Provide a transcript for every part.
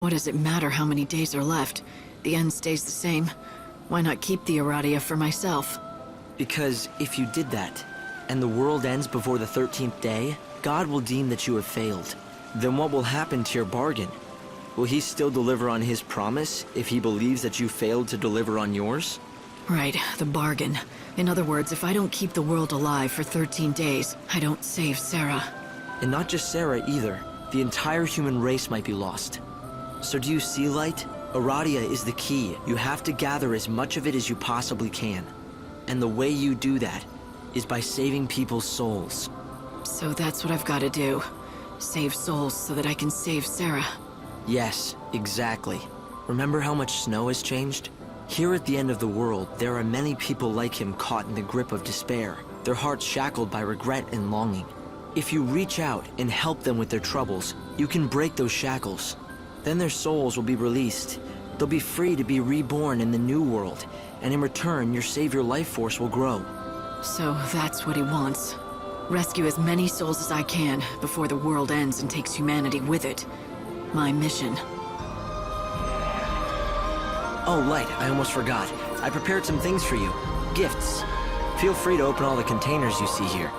What does it matter how many days are left? The end stays the same. Why not keep the Aradia for myself? Because if you did that, and the world ends before the 13th day, God will deem that you have failed. Then what will happen to your bargain? Will he still deliver on his promise if he believes that you failed to deliver on yours? Right, the bargain. In other words, if I don't keep the world alive for 13 days, I don't save Sarah. And not just Sarah either. The entire human race might be lost. So do you see, Light? Aradia is the key. You have to gather as much of it as you possibly can. And the way you do that is by saving people's souls. So that's what I've got to do. Save souls so that I can save Sarah. Yes, exactly. Remember how much snow has changed? Here at the end of the world, there are many people like him caught in the grip of despair, their hearts shackled by regret and longing. If you reach out and help them with their troubles, you can break those shackles. Then their souls will be released. They'll be free to be reborn in the new world, and in return, your savior life force will grow. So that's what he wants. Rescue as many souls as I can before the world ends and takes humanity with it. My mission. Oh, Light, I almost forgot. I prepared some things for you. Gifts. Feel free to open all the containers you see here.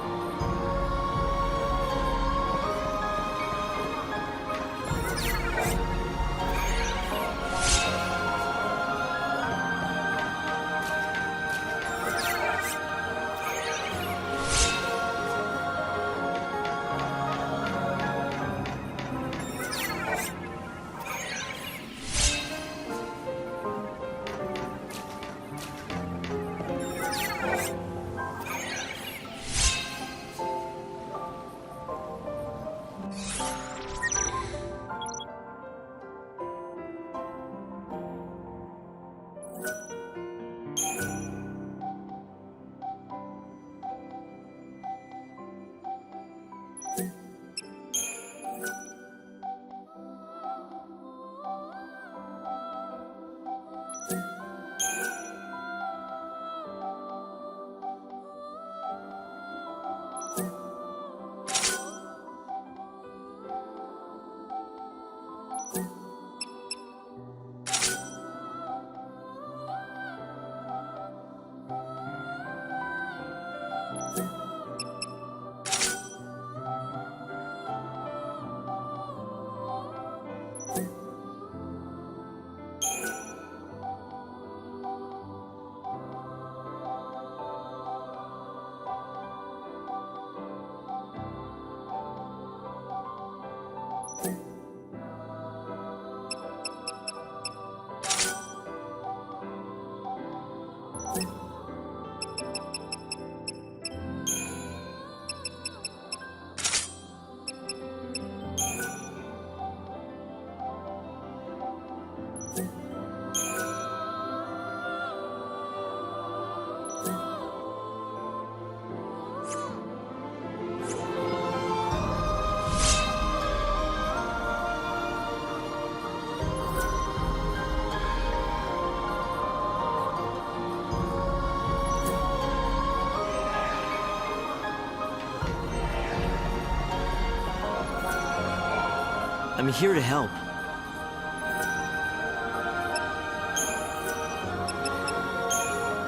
I'm here to help.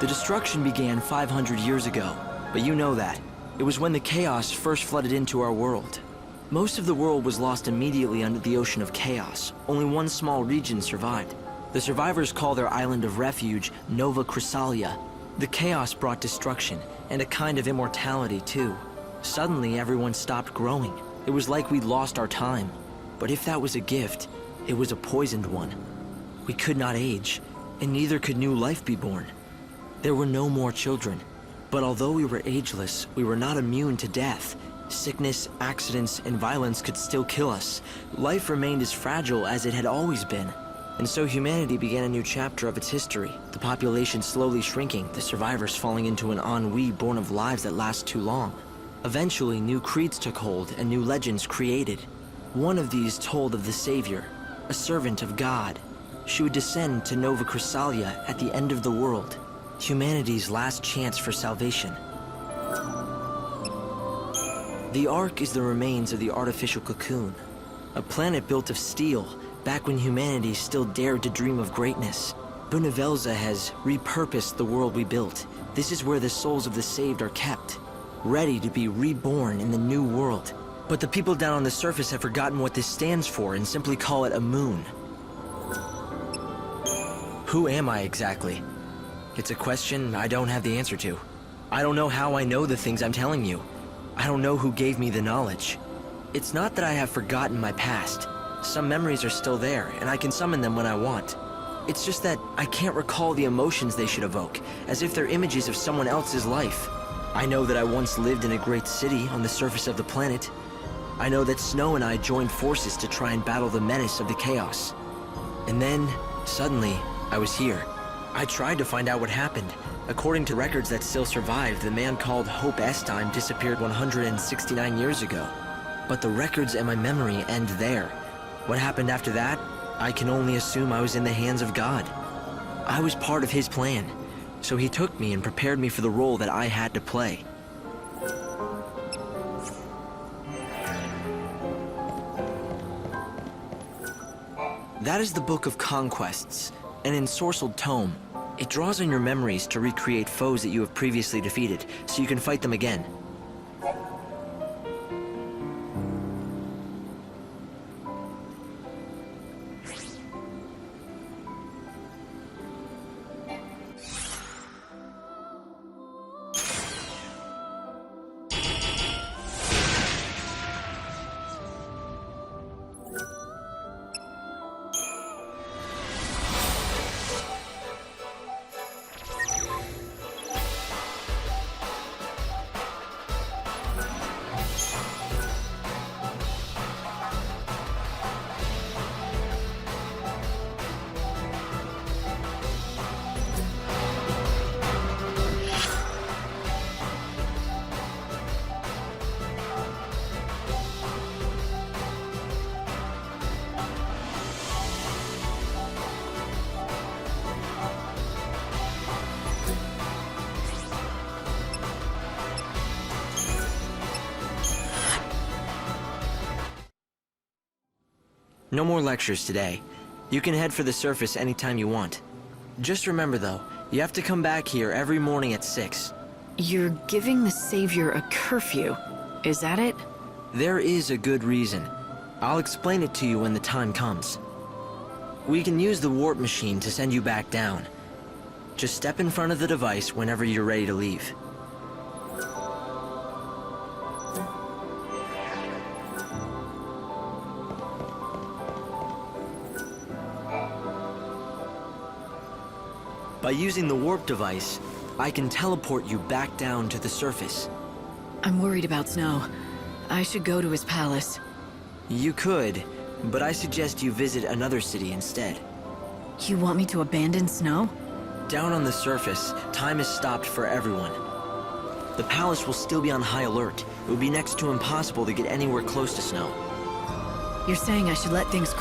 The destruction began 500 years ago, but you know that. It was when the chaos first flooded into our world. Most of the world was lost immediately under the ocean of chaos. Only one small region survived. The survivors call their island of refuge Nova Chrysalia. The chaos brought destruction, and a kind of immortality too. Suddenly everyone stopped growing. It was like we'd lost our time. But if that was a gift, it was a poisoned one. We could not age, and neither could new life be born. There were no more children. But although we were ageless, we were not immune to death. Sickness, accidents, and violence could still kill us. Life remained as fragile as it had always been. And so humanity began a new chapter of its history. The population slowly shrinking, the survivors falling into an ennui born of lives that last too long. Eventually, new creeds took hold and new legends created. One of these told of the Savior, a servant of God. She would descend to Nova Chrysalia at the end of the world, humanity's last chance for salvation. The Ark is the remains of the artificial cocoon, a planet built of steel, back when humanity still dared to dream of greatness. Bunavelza has repurposed the world we built. This is where the souls of the saved are kept, ready to be reborn in the new world. But the people down on the surface have forgotten what this stands for and simply call it a moon. Who am I exactly? It's a question I don't have the answer to. I don't know how I know the things I'm telling you. I don't know who gave me the knowledge. It's not that I have forgotten my past. Some memories are still there, and I can summon them when I want. It's just that I can't recall the emotions they should evoke, as if they're images of someone else's life. I know that I once lived in a great city on the surface of the planet. I know that Snow and I joined forces to try and battle the menace of the chaos. And then, suddenly, I was here. I tried to find out what happened. According to records that still survive, the man called Hope Estime disappeared 169 years ago. But the records and my memory end there. What happened after that? I can only assume I was in the hands of God. I was part of his plan, so he took me and prepared me for the role that I had to play. That is the Book of Conquests, an ensorcelled tome. It draws on your memories to recreate foes that you have previously defeated, so you can fight them again. No more lectures today. You can head for the surface anytime you want. Just remember though, you have to come back here every morning at 6. You're giving the Savior a curfew. Is that it? There is a good reason. I'll explain it to you when the time comes. We can use the warp machine to send you back down. Just step in front of the device whenever you're ready to leave. By using the warp device, I can teleport you back down to the surface. I'm worried about Snow. I should go to his palace. You could, but I suggest you visit another city instead. You want me to abandon Snow? Down on the surface, time is stopped for everyone. The palace will still be on high alert. It would be next to impossible to get anywhere close to Snow. You're saying I should let things cool?